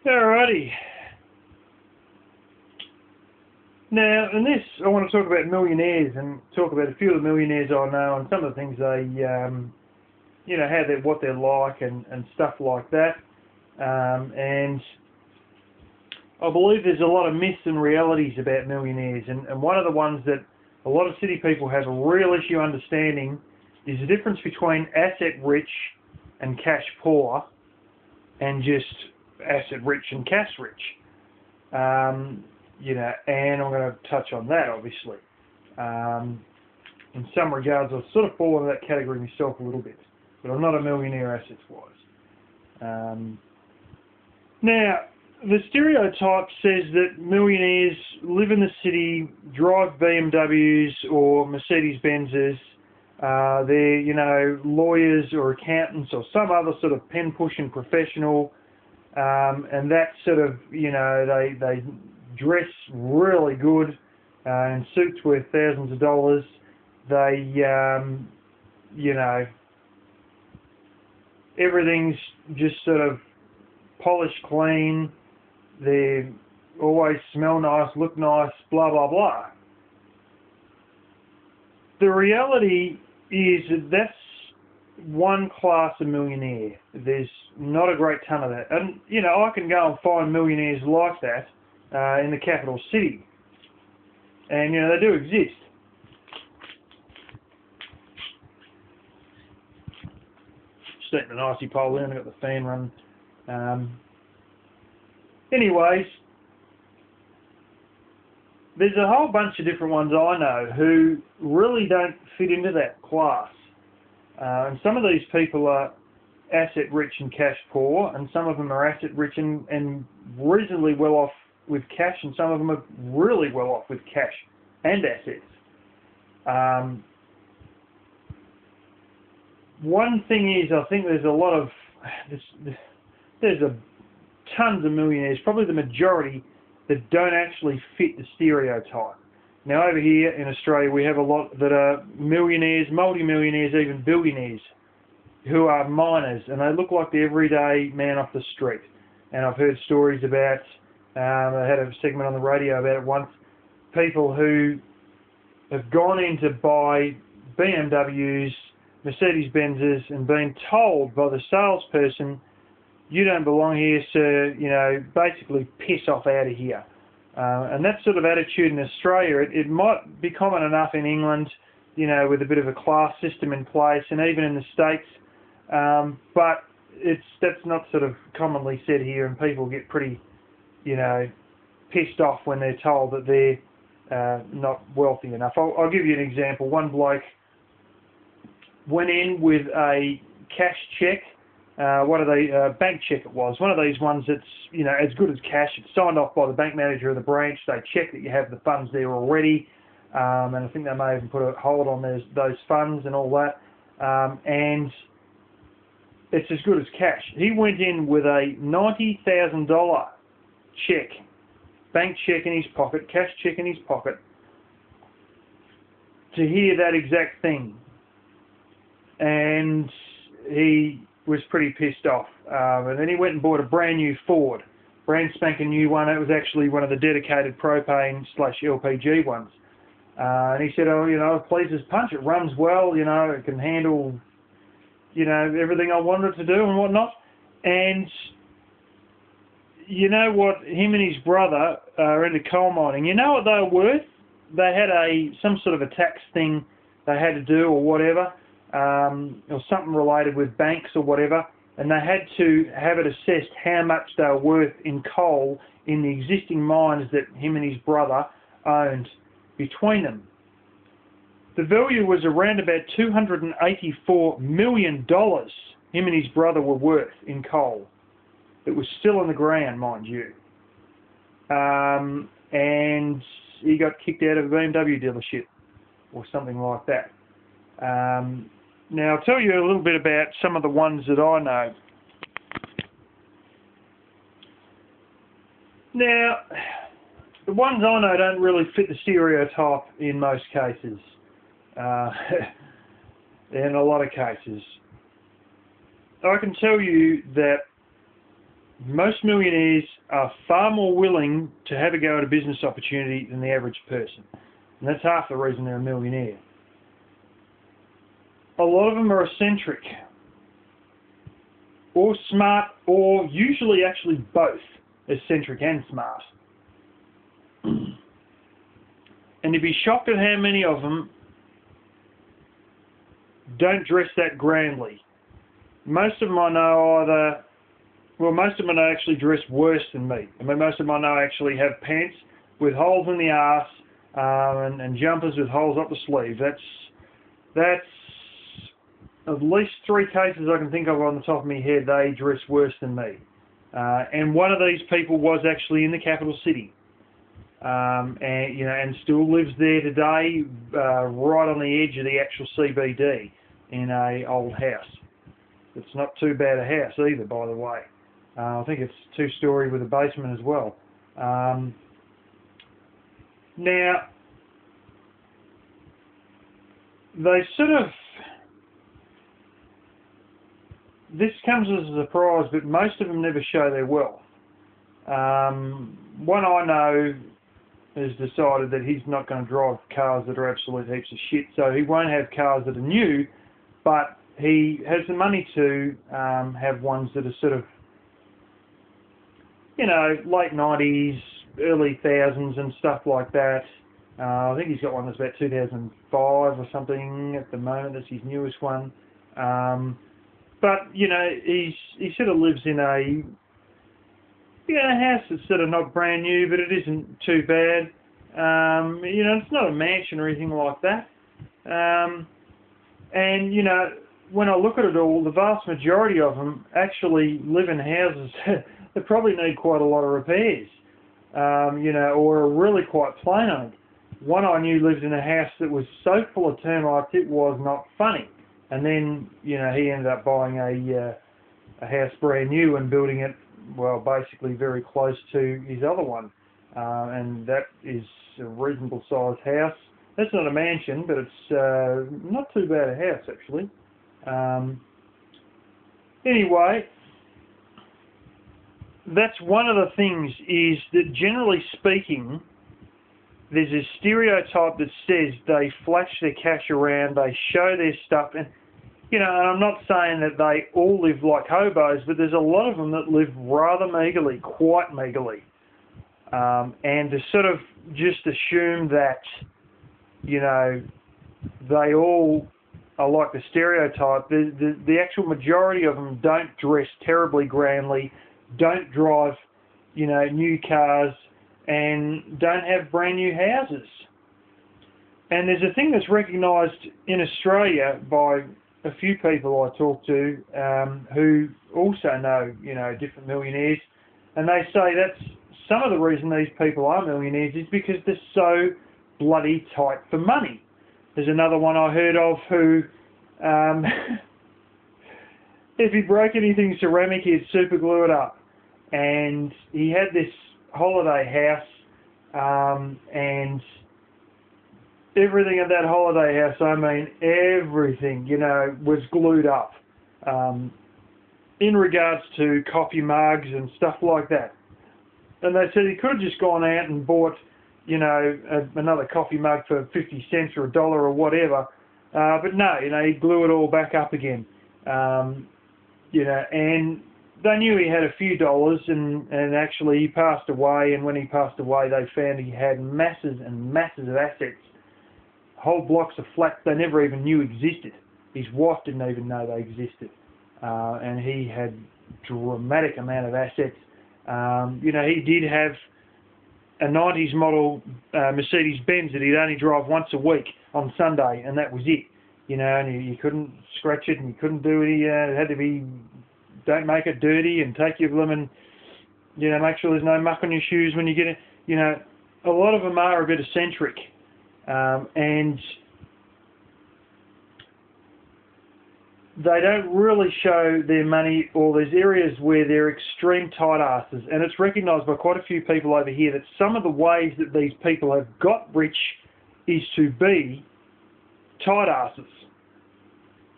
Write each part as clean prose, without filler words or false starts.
Alrighty. Now, in this, I want to talk about millionaires and talk about a few of the millionaires I know and some of the things they, how what they're like and stuff like that. And I believe there's a lot of myths and realities about millionaires, and one of the ones that a lot of city people have a real issue understanding is the difference between asset rich and cash poor, and just asset rich and cash rich. And I'm going to touch on that, obviously. In some regards, I sort of fall into that category myself a little bit, but I'm not a millionaire assets-wise. Now, the stereotype says that millionaires live in the city, drive BMWs or Mercedes-Benzes. They're, lawyers or accountants or some other sort of pen-pushing professional, and that sort of, they dress really good in suits worth thousands of dollars. They, everything's just sort of polished clean. They always smell nice, look nice, blah, blah, blah. The reality is that that's one class of millionaire. There's not a great ton of that. And, I can go and find millionaires like that in the capital city. And, they do exist. Just eating an icy pole in, I've got the fan running. Anyways, there's a whole bunch of different ones I know who really don't fit into that class. And some of these people are asset rich and cash poor, and some of them are asset rich and reasonably well off with cash, and some of them are really well off with cash and assets. One thing is, I think there's a lot of, tons of millionaires, probably the majority, that don't actually fit the stereotype. Now over here in Australia we have a lot that are millionaires, multi-millionaires, even billionaires, who are miners, and they look like the everyday man off the street. And I've heard stories about, I had a segment on the radio about it once, people who have gone in to buy BMWs, Mercedes-Benzes, and been told by the salesperson, you don't belong here, sir, basically piss off out of here. And that sort of attitude in Australia, it might be common enough in England, with a bit of a class system in place, and even in the States, but that's not sort of commonly said here, and people get pretty, pissed off when they're told that they're not wealthy enough. I'll give you an example. One bloke went in with a cash check. Bank check it was. One of these ones that's, as good as cash. It's signed off by the bank manager of the branch. They check that you have the funds there already. And I think they may even put a hold on those funds and all that. And it's as good as cash. He went in with a $90,000 check, bank check in his pocket, cash check in his pocket, to hear that exact thing. And he was pretty pissed off, and then he went and bought a brand new Ford, brand spanking new one. It was actually one of the dedicated propane/LPG ones, and he said, it pleases punch, it runs well, it can handle, everything I wanted it to do and whatnot. And you know what, him and his brother are into coal mining. You know what they were worth? They had some sort of a tax thing they had to do or whatever, or something related with banks or whatever, and they had to have it assessed how much they were worth in coal in the existing mines that him and his brother owned between them. The value was around about $284 million him and his brother were worth in coal. It was still in the ground, mind you. And he got kicked out of a BMW dealership or something like that. Now, I'll tell you a little bit about some of the ones that I know. Now, the ones I know don't really fit the stereotype in most cases. In a lot of cases. I can tell you that most millionaires are far more willing to have a go at a business opportunity than the average person. And that's half the reason they're a millionaire. A lot of them are eccentric, or smart, or usually actually both, eccentric and smart. And you'd be shocked at how many of them don't dress that grandly. Most of them I know most of them I know actually dress worse than me. I mean, most of them I know actually have pants with holes in the arse and jumpers with holes up the sleeve. That's at least 3 cases I can think of on the top of my head. They dress worse than me. And one of these people was actually in the capital city, and still lives there today, right on the edge of the actual CBD in a old house. It's not too bad a house either, by the way. I think it's 2-story with a basement as well. Now, they sort of, this comes as a surprise, but most of them never show their wealth. One I know has decided that he's not going to drive cars that are absolute heaps of shit, so he won't have cars that are new, but he has the money to have ones that are sort of, late 90s, early thousands and stuff like that. I think he's got one that's about 2005 or something at the moment. That's his newest one. But, he sort of lives in a house that's sort of not brand new, but it isn't too bad. It's not a mansion or anything like that. And, when I look at it all, the vast majority of them actually live in houses that probably need quite a lot of repairs, or are really quite plain old. One I knew lived in a house that was so full of termites it was not funny. And then, he ended up buying a house brand new and building it, well, basically very close to his other one. And that is a reasonable sized house. That's not a mansion, but it's not too bad a house, actually. Anyway, that's one of the things, is that generally speaking, there's a stereotype that says they flash their cash around, they show their stuff, and and I'm not saying that they all live like hobos, but there's a lot of them that live rather meagerly, quite meagerly. And to sort of just assume that, they all are like the stereotype, the actual majority of them don't dress terribly grandly, don't drive, new cars, and don't have brand new houses. And there's a thing that's recognised in Australia by a few people I talk to who also know, different millionaires, and they say that's some of the reason these people are millionaires is because they're so bloody tight for money. There's another one I heard of who, if he broke anything ceramic, he'd super glue it up. And he had this holiday house, and everything at that holiday house, I mean everything, was glued up, in regards to coffee mugs and stuff like that. And they said he could have just gone out and bought, another coffee mug for 50 cents or $1 or whatever, but no, he glue it all back up again, and they knew he had a few dollars, and actually he passed away, and when he passed away they found he had masses and masses of assets, whole blocks of flats they never even knew existed. His wife didn't even know they existed, and he had dramatic amount of assets. He did have a 90s model Mercedes-Benz that he'd only drive once a week on Sunday, and that was it. And you couldn't scratch it, and you couldn't do it. It had to be, don't make it dirty, and take your blooming, make sure there's no muck on your shoes when you get it. A lot of them are a bit eccentric. And they don't really show their money, or there's areas where they're extreme tight asses, and it's recognised by quite a few people over here that some of the ways that these people have got rich is to be tight asses.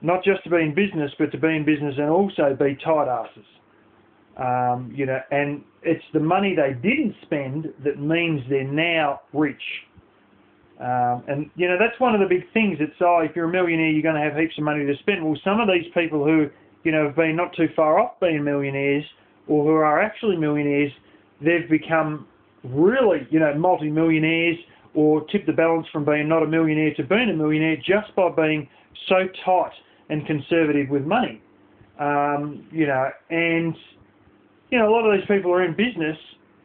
Not just to be in business, but to be in business and also be tight asses. You know, and it's the money they didn't spend that means they're now rich. And, you know, that's one of the big things. It's, if you're a millionaire, you're going to have heaps of money to spend. Well, some of these people who, you know, have been not too far off being millionaires, or who are actually millionaires, they've become really, you know, multi-millionaires, or tipped the balance from being not a millionaire to being a millionaire just by being so tight and conservative with money. You know, and, you know, a lot of these people are in business,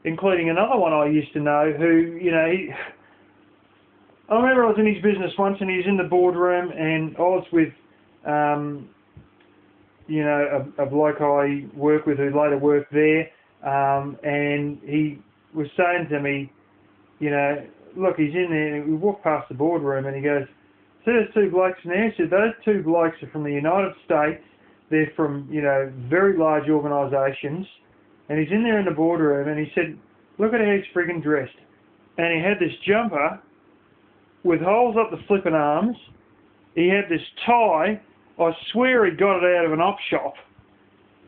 including another one I used to know who, you know, I remember I was in his business once, and he was in the boardroom, and I was with, you know, a bloke I work with who later worked there, and he was saying to me, you know, look, he's in there, and we walked past the boardroom, and he goes, "See those two blokes in there?" He said, "Those two blokes are from the United States. They're from, you know, very large organisations." And he's in there in the boardroom, and he said, "Look at how he's friggin' dressed." And he had this jumper with holes up the flipping arms. He had this tie. I swear he got it out of an op shop,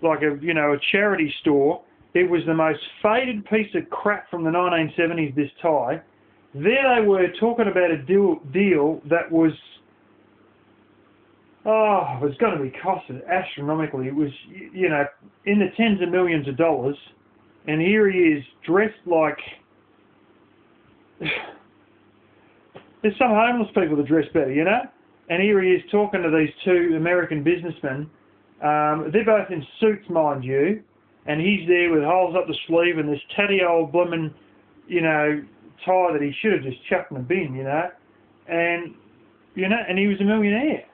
like a, you know, a charity store. It was the most faded piece of crap from the 1970s, this tie. There they were talking about a deal that was, it was going to be costed astronomically. It was, you know, in the tens of millions of dollars. And here he is, dressed like... There's some homeless people that dress better, you know? And here he is talking to these two American businessmen. They're both in suits, mind you. And he's there with holes up the sleeve and this tatty old bloomin', you know, tie that he should have just chucked in the bin, you know? And, you know, and he was a millionaire.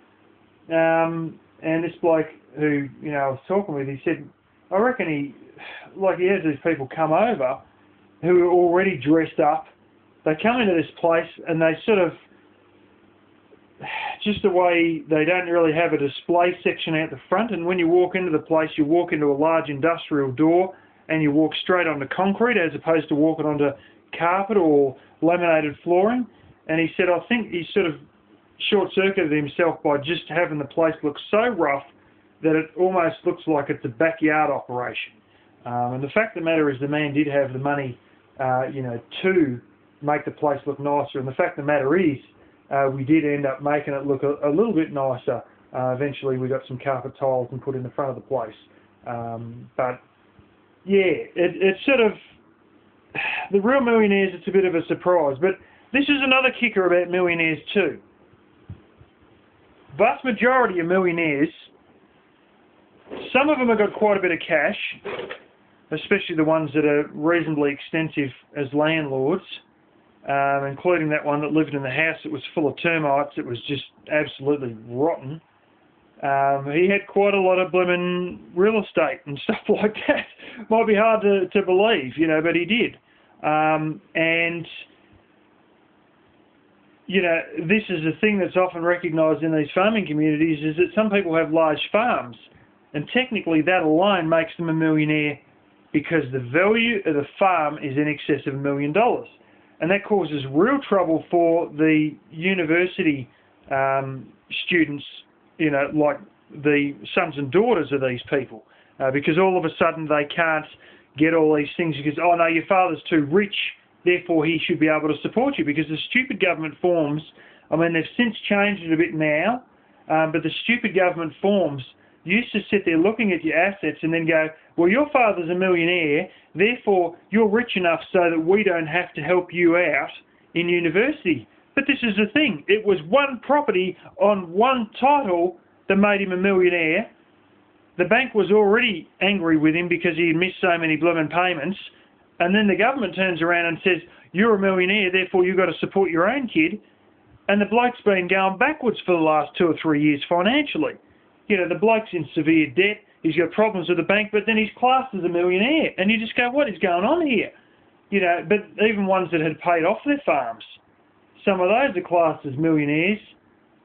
And this bloke who, you know, I was talking with, he said, I reckon he has these people come over who are already dressed up. They come into this place and they sort of, just the way they don't really have a display section out the front, and when you walk into the place, you walk into a large industrial door and you walk straight onto concrete as opposed to walking onto carpet or laminated flooring. And he said, I think he sort of short-circuited himself by just having the place look so rough that it almost looks like it's a backyard operation. And the fact of the matter is the man did have the money, you know, to make the place look nicer. And the fact of the matter is, we did end up making it look a little bit nicer. Eventually we got some carpet tiles and put in the front of the place. But yeah, it's sort of, the real millionaires, it's a bit of a surprise. But this is another kicker about millionaires too. Vast majority of millionaires, some of them have got quite a bit of cash, especially the ones that are reasonably extensive as landlords. Including that one that lived in the house that was full of termites. It was just absolutely rotten. He had quite a lot of blooming real estate and stuff like that. Might be hard to believe, you know, but he did. And, you know, this is the thing that's often recognised in these farming communities, is that some people have large farms. And technically that alone makes them a millionaire, because the value of the farm is in excess of $1 million. And that causes real trouble for the university students, you know, like the sons and daughters of these people, because all of a sudden they can't get all these things because, oh no, your father's too rich, therefore he should be able to support you. Because the stupid government forms, I mean, they've since changed it a bit now, but the stupid government forms used to sit there looking at your assets and then go, well, your father's a millionaire, therefore you're rich enough so that we don't have to help you out in university. But this is the thing. It was one property on one title that made him a millionaire. The bank was already angry with him because he had missed so many blooming payments. And then the government turns around and says, you're a millionaire, therefore you've got to support your own kid. And the bloke's been going backwards for the last 2 or 3 years financially. You know, the bloke's in severe debt, he's got problems with the bank, but then he's classed as a millionaire. And you just go, what is going on here? You know, but even ones that had paid off their farms, some of those are classed as millionaires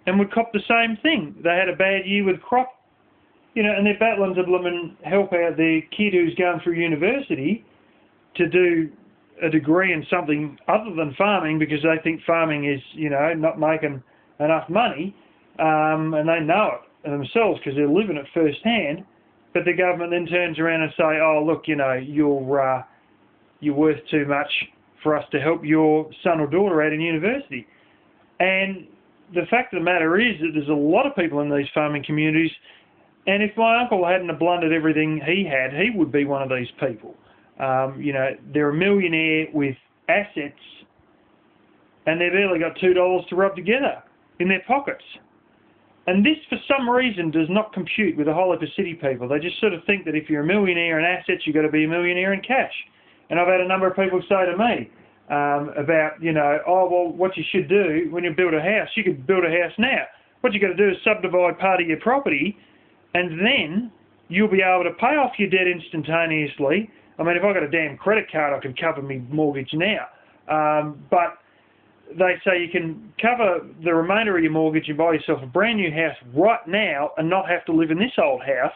and would cop the same thing. They had a bad year with crop, you know, and they're battling to blooming help out their kid who's going through university to do a degree in something other than farming, because they think farming is, you know, not making enough money, and they know it themselves because they're living it firsthand. but the government then turns around and say, oh, look, you know, you're worth too much for us to help your son or daughter out in university. And the fact of the matter is that there's a lot of people in these farming communities, and if my uncle hadn't have blundered everything he had, he would be one of these people. You know, they're a millionaire with assets, and they've barely got $2 to rub together in their pockets. And this, for some reason, does not compute with a whole heap of city people. They just sort of think that if you're a millionaire in assets, you've got to be a millionaire in cash. And I've had a number of people say to me about, you know, oh, well, what you should do when you build a house, you could build a house now. What you got to do is subdivide part of your property, and then you'll be able to pay off your debt instantaneously. I mean, if I got a damn credit card, I could cover my mortgage now. But they say you can cover the remainder of your mortgage and buy yourself a brand new house right now and not have to live in this old house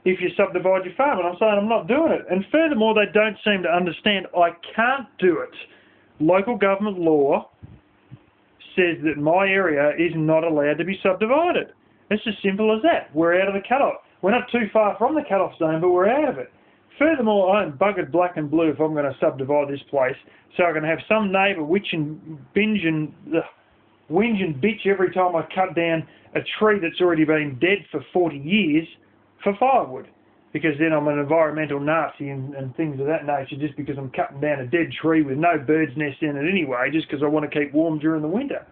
if you subdivide your farm. And I'm saying I'm not doing it. And furthermore, they don't seem to understand I can't do it. Local government law says that my area is not allowed to be subdivided. It's as simple as that. We're out of the cut-off. We're not too far from the cut-off zone, but we're out of it. Furthermore, I'm buggered black and blue if I'm going to subdivide this place, so I can have some neighbour whinge and bitch every time I cut down a tree that's already been dead for 40 years for firewood, because then I'm an environmental Nazi and things of that nature, just because I'm cutting down a dead tree with no bird's nest in it anyway, just because I want to keep warm during the winter.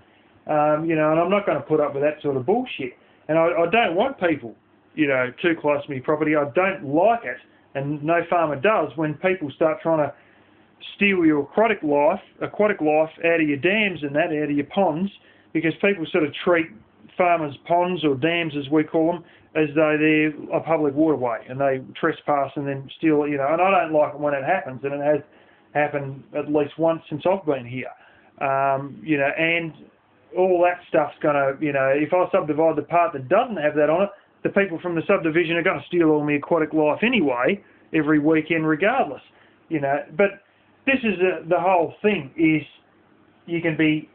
You know, and I'm not going to put up with that sort of bullshit. And I don't want people, you know, too close to me property. I don't like it. And no farmer does when people start trying to steal your aquatic life out of your dams and that, out of your ponds, because people sort of treat farmers' ponds, or dams as we call them, as though they're a public waterway, and they trespass and then steal, you know, and I don't like it when it happens, and it has happened at least once since I've been here. You know, and all that stuff's going to, you know, if I subdivide the part that doesn't have that on it, the people from the subdivision are going to steal all my aquatic life anyway, every weekend regardless, you know. But this is the whole thing, is you can be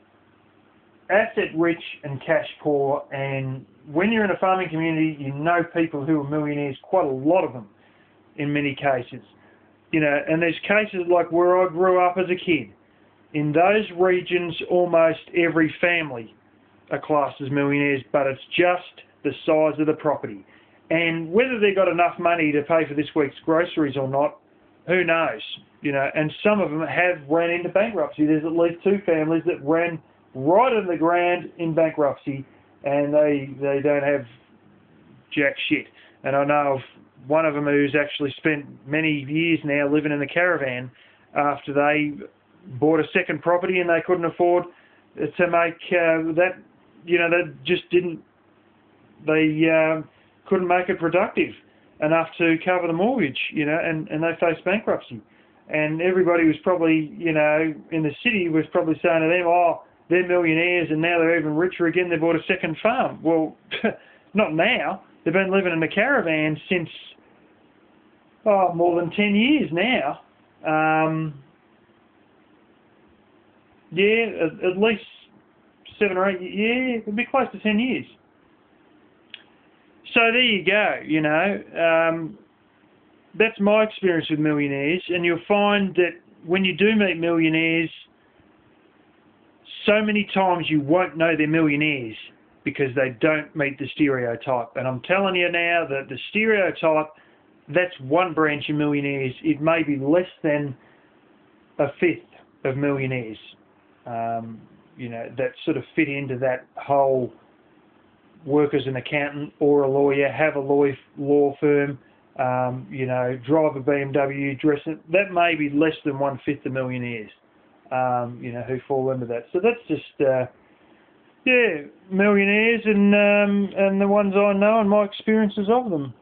asset rich and cash poor, and when you're in a farming community, you know people who are millionaires, quite a lot of them in many cases, you know. And there's cases like where I grew up as a kid. In those regions, almost every family are classed as millionaires, but it's just the size of the property. And whether they've got enough money to pay for this week's groceries or not, who knows, you know. And some of them have ran into bankruptcy. There's at least 2 families that ran right in the ground in bankruptcy, and they don't have jack shit. And I know of one of them who's actually spent many years now living in the caravan after they bought a second property and they couldn't afford to make that, you know, they just didn't, they couldn't make it productive enough to cover the mortgage, you know, and they faced bankruptcy. And everybody was probably, you know, in the city was probably saying to them, oh, they're millionaires and now they're even richer again, they bought a second farm. Well, not now. They've been living in a caravan since, more than 10 years now. Yeah, at least 7 or 8, yeah, it'd be close to 10 years. So there you go, you know. That's my experience with millionaires, and you'll find that when you do meet millionaires, so many times you won't know they're millionaires because they don't meet the stereotype. And I'm telling you now that the stereotype, that's one branch of millionaires. It may be less than a fifth of millionaires, you know, that sort of fit into that whole work as an accountant or a lawyer, have a law firm, you know, drive a BMW, dress it. That may be less than 1/5 of millionaires, you know, who fall into that. So that's just, yeah, millionaires and the ones I know and my experiences of them.